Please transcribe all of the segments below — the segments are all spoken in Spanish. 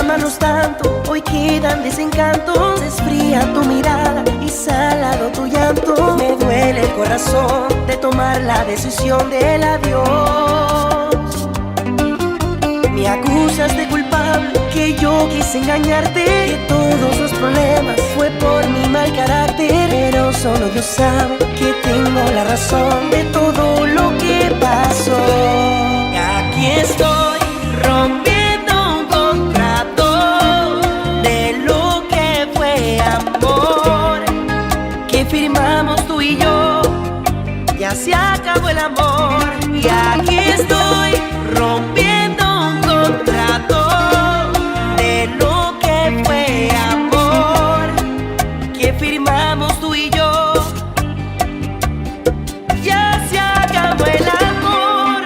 amarnos tanto, hoy quedan desencantos. Se esfría tu mirada y salado tu llanto. Me duele el corazón de tomar la decisión del adiós. Me acusas de culpable, que yo quise engañarte, que todos los problemas fue por mi mal carácter. Pero solo Dios sabe que tengo la razón de todo lo que pasó. Y aquí estoy rompiendo un contrato de lo que fue amor que firmamos tú y yo. Ya se acabó el amor. Y aquí estoy rompiendo un contrato de lo que fue amor que firmamos tú y yo. Ya se acabó el amor.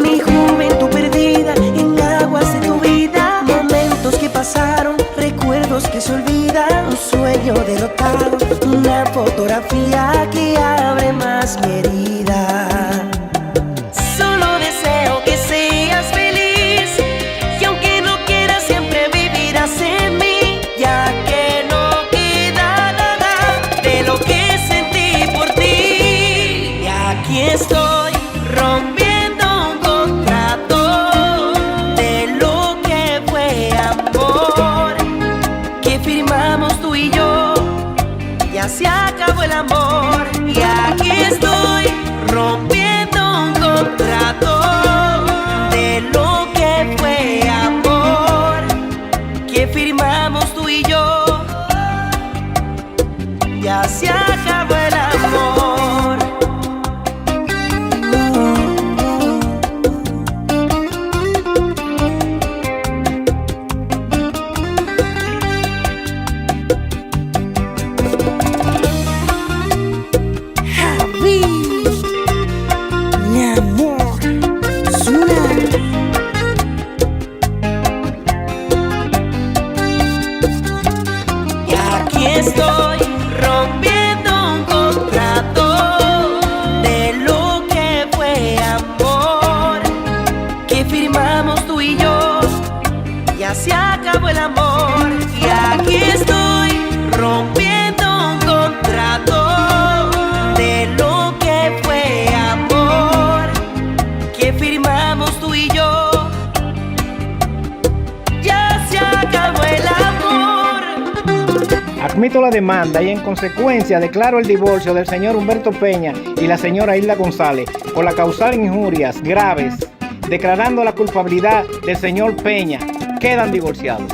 Mi juventud perdida en aguas de tu vida, momentos que pasaron, recuerdos que se olvidan, un sueño derrotado, una fotografía que abre más mi herida. Solo deseo que seas feliz, y aunque no quieras siempre vivirás en mí, ya que no queda nada de lo que sentí por ti. Y aquí estoy rompiendo un contrato de lo que fue amor que firmamos tú y yo. Ya se acabó el amor. Y aquí estoy rompiendo un contrato de lo que fue amor que firmamos tú y yo. Ya se acabó el amor. Mi amor, Zuna. Y aquí estoy rompiendo un contrato de lo que fue amor que firmamos tú y yo. Ya se acabó el amor. Y aquí estoy rompiendo un contrato de lo que fue amor que firmamos tú y yo. Ya se acabó el amor. Admito la demanda y en consecuencia declaro el divorcio del señor Humberto Peña y la señora Hilda González por la causar injurias graves, declarando la culpabilidad del señor Peña. Quedan divorciados.